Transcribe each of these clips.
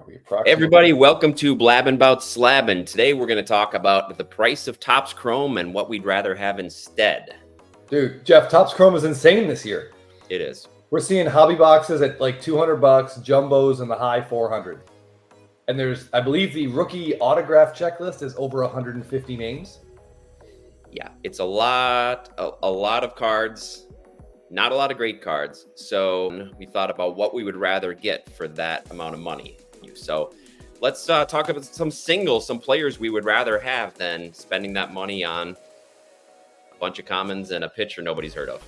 Hey approximately? everybody, welcome to Blabbin' About Slabbin'. Today we're going to talk about the price of Topps Chrome and what we'd rather have instead. Dude, Jeff, Topps Chrome is insane this year. It is. We're seeing hobby boxes at like $200, jumbos in the high 400. And there's, I believe the rookie autograph checklist is over 150 names. Yeah, it's a lot of cards, not a lot of great cards. So we thought about what we would rather get for that amount of money. So let's talk about some singles, some players we would rather have than spending that money on a bunch of commons and a pitcher nobody's heard of.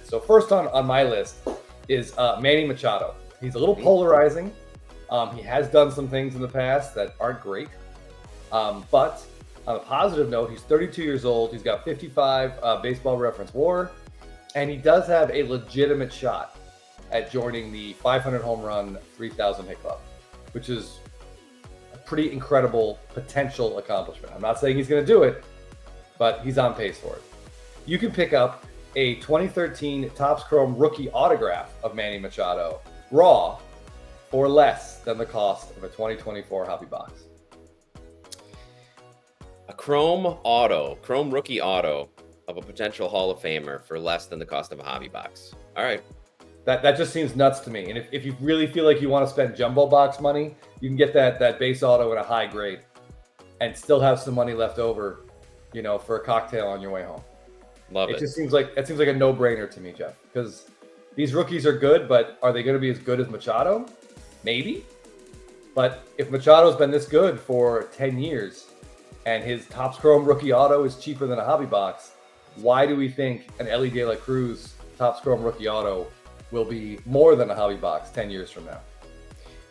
So first on my list is Manny Machado. He's a little polarizing. He has done some things in the past that aren't great. But on a positive note, he's 32 years old. He's got 55 baseball reference WAR. And he does have a legitimate shot at joining the 500 home run, 3,000 hit club, which is a pretty incredible potential accomplishment. I'm not saying he's going to do it, but he's on pace for it. You can pick up a 2013 Topps Chrome rookie autograph of Manny Machado raw for less than the cost of a 2024 hobby box. A Chrome rookie auto of a potential Hall of Famer for less than the cost of a hobby box. All right. That just seems nuts to me. And if you really feel like you want to spend jumbo box money, you can get that base auto in a high grade and still have some money left over, for a cocktail on your way home. Love it. It just seems like a no-brainer to me, Jeff, because these rookies are good, but are they going to be as good as Machado? Maybe. But if Machado's been this good for 10 years and his Topps Chrome rookie auto is cheaper than a hobby box, why do we think an Elly De La Cruz Topps Chrome rookie auto will be more than a hobby box 10 years from now?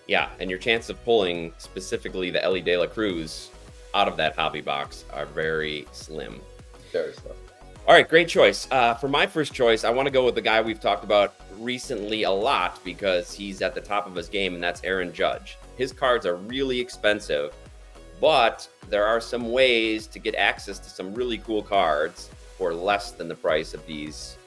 Yeah, and your chance of pulling specifically the Elly De La Cruz out of that hobby box are very slim. Very slim. All right, great choice. For my first choice, I want to go with the guy we've talked about recently a lot because he's at the top of his game, and that's Aaron Judge. His cards are really expensive, but there are some ways to get access to some really cool cards for less than the price of these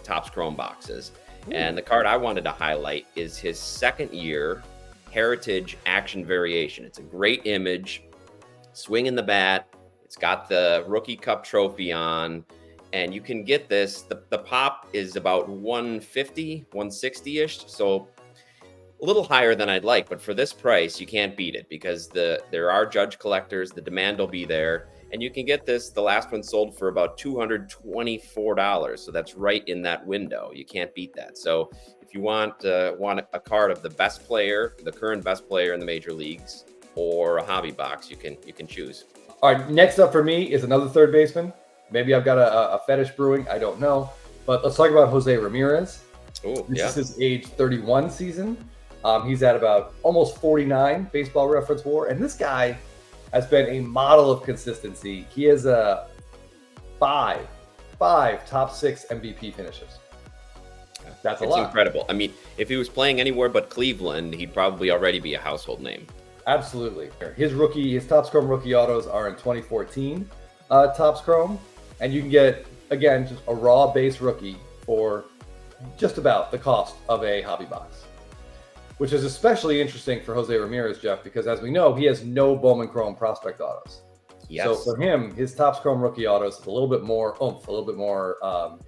Topps Chrome boxes. Ooh. And the card I wanted to highlight is his second year Heritage Action Variation. It's a great image, swinging the bat. It's got the Rookie Cup trophy on, and you can get this. The pop is about 150, 160-ish, so a little higher than I'd like, but for this price, you can't beat it because there are Judge collectors. The demand will be there, and you can get this. The last one sold for about $224, so that's right in that window. You can't beat that. So if you want a card of the best player, the current best player in the major leagues, or a hobby box, you can choose. All right, next up for me is another third baseman. Maybe I've got a fetish brewing. I don't know. But let's talk about Jose Ramirez. This is his age 31 season. He's at about almost 49 baseball reference WAR. And this guy has been a model of consistency. He has five top 6 MVP finishes. That's a lot. It's incredible. I mean, if he was playing anywhere but Cleveland, he'd probably already be a household name. Absolutely. His Topps Chrome rookie autos are in 2014 Topps Chrome. And you can get, again, just a raw base rookie for just about the cost of a hobby box, which is especially interesting for Jose Ramirez, Jeff, because as we know, he has no Bowman Chrome prospect autos. Yes. So for him, his Topps Chrome rookie autos is a little bit more oomph, a little bit more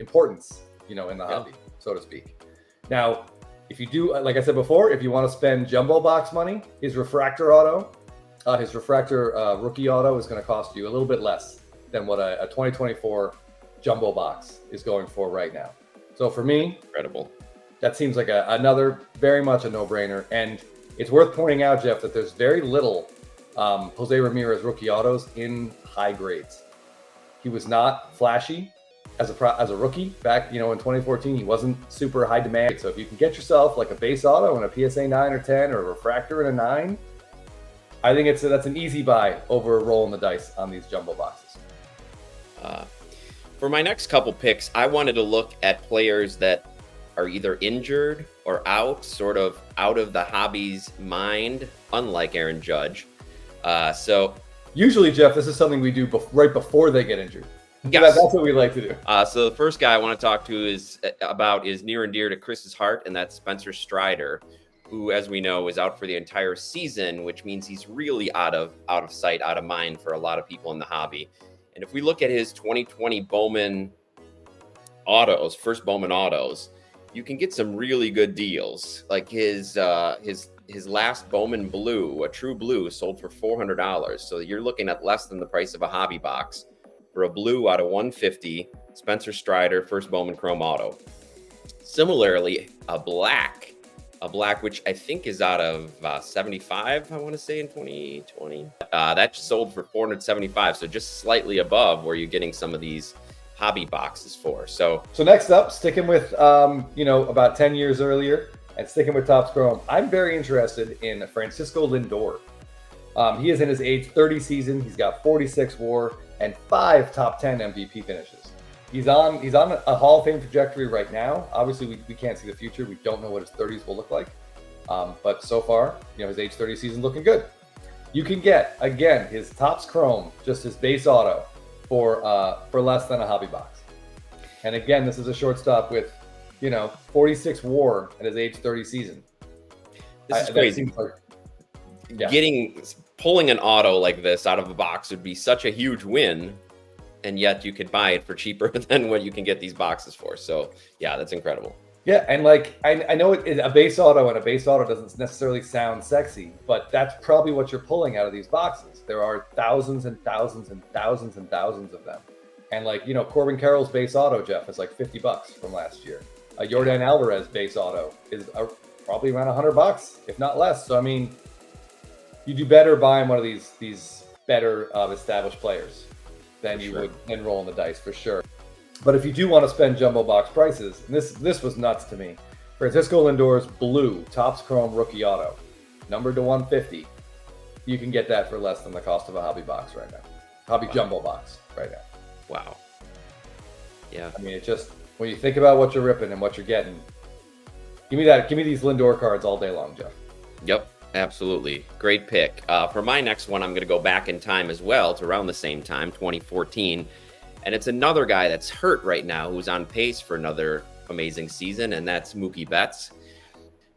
importance, in the hobby, so to speak. Now, if you do, like I said before, if you want to spend jumbo box money, his refractor rookie auto is going to cost you a little bit less than what a 2024 jumbo box is going for right now. So for me, incredible. That seems like another very much a no-brainer. And it's worth pointing out, Jeff, that there's very little Jose Ramirez rookie autos in high grades. He was not flashy as a rookie back, in 2014. He wasn't super high demand. So if you can get yourself like a base auto and a PSA 9 or 10 or a refractor and a 9, I think that's an easy buy over rolling the dice on these jumbo boxes. For my next couple picks, I wanted to look at players that are either injured or sort of out of the hobby's mind, unlike Aaron Judge. So usually, Jeff, this is something we do right before they get injured. Yes. That's what we like to do. So the first guy I want to talk to is near and dear to Chris's heart, and that's Spencer Strider, who, as we know, is out for the entire season, which means he's really out of sight, out of mind for a lot of people in the hobby. And if we look at his 2020 Bowman autos, first Bowman autos, you can get some really good deals. Like his last Bowman Blue, a true blue, sold for $400. So you're looking at less than the price of a hobby box for a blue out of 150, Spencer Strider, first Bowman Chrome auto. Similarly, a black, which I think is out of 75, I want to say, in 2020. That sold for $475, so just slightly above where you're getting some of these hobby boxes for. So next up, sticking with about 10 years earlier and sticking with Topps Chrome, I'm very interested in Francisco Lindor. He is in his age 30 season. He's got 46 WAR and 5 top 10 MVP finishes. He's on a Hall of Fame trajectory right now. Obviously, we can't see the future. We don't know what his 30s will look like. But so far, his age 30 season looking good. You can get, again, his Topps Chrome, just his base auto, for less than a hobby box. And again, this is a shortstop with 46 WAR at his age 30 season. This is crazy. Pulling an auto like this out of a box would be such a huge win, and yet you could buy it for cheaper than what you can get these boxes for. So yeah, that's incredible. Yeah, and I know a base auto, and a base auto doesn't necessarily sound sexy, but that's probably what you're pulling out of these boxes. There are thousands and thousands and thousands and thousands of them. And Corbin Carroll's base auto, Jeff, is like $50 from last year. A Yordan Alvarez base auto is probably around $100, if not less. So I mean, you do better buying one of these better established players than you would than rolling the dice, for sure. But if you do want to spend jumbo box prices, and this was nuts to me, Francisco Lindor's blue Topps Chrome rookie auto, numbered to 150, you can get that for less than the cost of a hobby box right now. Hobby jumbo box right now. Wow. Yeah. I mean, it just, when you think about what you're ripping and what you're getting, give me these Lindor cards all day long, Jeff. Yep. Absolutely. Great pick. For my next one, I'm going to go back in time as well to around the same time, 2014. And it's another guy that's hurt right now who's on pace for another amazing season, and that's Mookie Betts.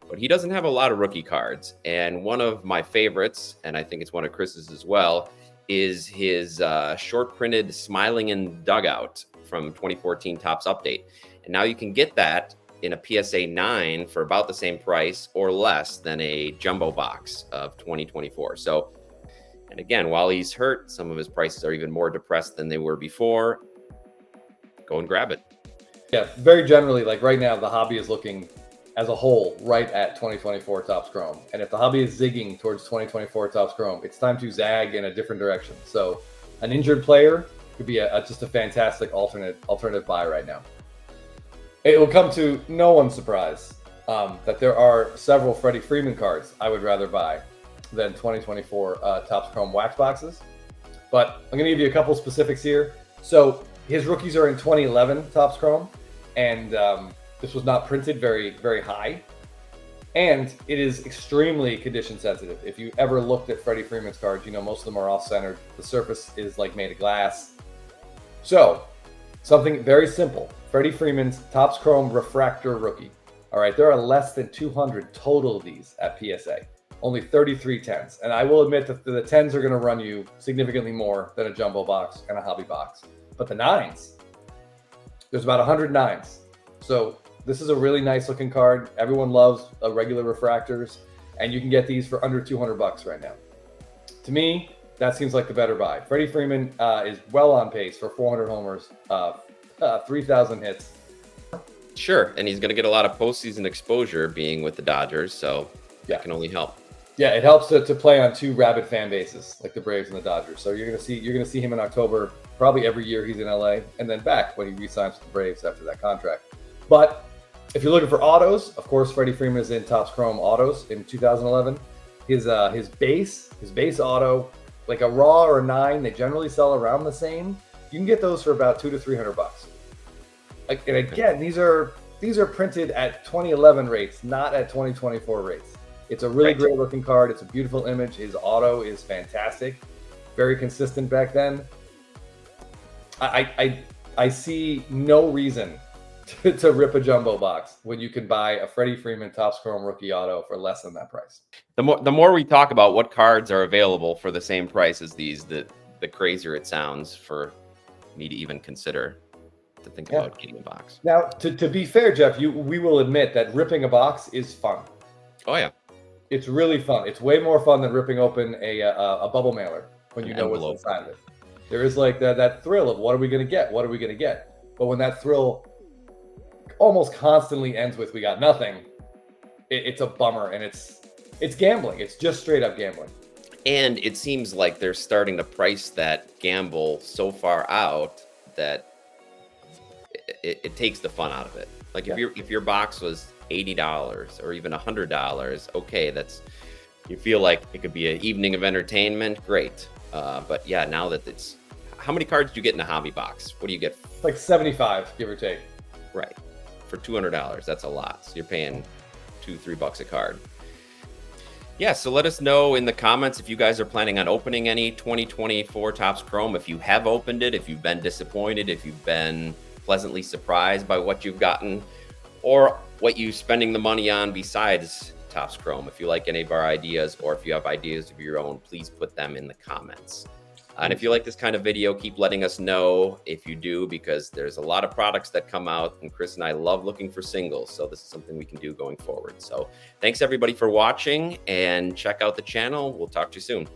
But he doesn't have a lot of rookie cards. And one of my favorites, and I think it's one of Chris's as well, is his short printed Smiling in Dugout from 2014 Topps Update. And now you can get that in a PSA 9 for about the same price or less than a jumbo box of 2024. So, and again, while he's hurt, some of his prices are even more depressed than they were before. Go and grab it. Yeah, very generally, like right now, the hobby is looking as a whole right at 2024 Topps Chrome. And if the hobby is zigging towards 2024 Topps Chrome, it's time to zag in a different direction. So an injured player could be just a fantastic alternative buy right now. It will come to no one's surprise that there are several Freddy Freeman cards I would rather buy than 2024 Topps Chrome wax boxes. But I'm going to give you a couple specifics here. So his rookies are in 2011 Topps Chrome, and this was not printed very, very high. And it is extremely condition sensitive. If you ever looked at Freddy Freeman's cards, most of them are off-centered. The surface is made of glass. So something very simple. Freddy Freeman's Topps Chrome Refractor Rookie. All right, there are less than 200 total of these at PSA. Only 33 10s. And I will admit that the 10s are going to run you significantly more than a jumbo box and a hobby box. But the 9s, there's about 100 9s. So this is a really nice looking card. Everyone loves regular refractors, and you can get these for under $200 right now. To me, that seems like the better buy. Freddy Freeman is well on pace for 400 homers, 3,000 hits. Sure, and he's going to get a lot of postseason exposure being with the Dodgers, so that can only help. Yeah, it helps to play on two rabid fan bases like the Braves and the Dodgers. So you're going to see him in October, probably every year he's in LA, and then back when he re-signs with the Braves after that contract. But if you're looking for autos, of course, Freddy Freeman is in Topps Chrome autos in 2011. His base auto, like a raw or a 9, they generally sell around the same. You can get those for about $200 to $300. And again, these are printed at 2011 rates, not at 2024 rates. It's a really great looking card. It's a beautiful image. His auto is fantastic, very consistent back then. I see no reason to rip a jumbo box when you can buy a Freddie Freeman Topps Chrome rookie auto for less than that price. The more we talk about what cards are available for the same price as these, the crazier it sounds for me to even consider to think about getting a box. Now, to be fair, Jeff, we will admit that ripping a box is fun. Oh yeah, it's really fun. It's way more fun than ripping open a bubble mailer when you know what's inside of it. There is like that thrill of what are we going to get? What are we going to get? But when that thrill almost constantly ends with we got nothing, it's a bummer, and it's gambling. It's just straight up gambling. And it seems like they're starting to price that gamble so far out that it takes the fun out of it. Like if your box was $80 or even $100, okay, you feel like it could be an evening of entertainment, great. But yeah, now that it's, how many cards do you get in a hobby box? What do you get? Like 75, give or take. Right. For $200, that's a lot. So you're paying $2-3 a card. Yeah, so let us know in the comments if you guys are planning on opening any 2024 Topps Chrome. If you have opened it, if you've been disappointed, if you've been pleasantly surprised by what you've gotten, or what you're spending the money on besides Topps Chrome. If you like any of our ideas, or if you have ideas of your own, please put them in the comments. And if you like this kind of video, keep letting us know if you do, because there's a lot of products that come out, and Chris and I love looking for singles. So this is something we can do going forward. So thanks everybody for watching, and check out the channel. We'll talk to you soon.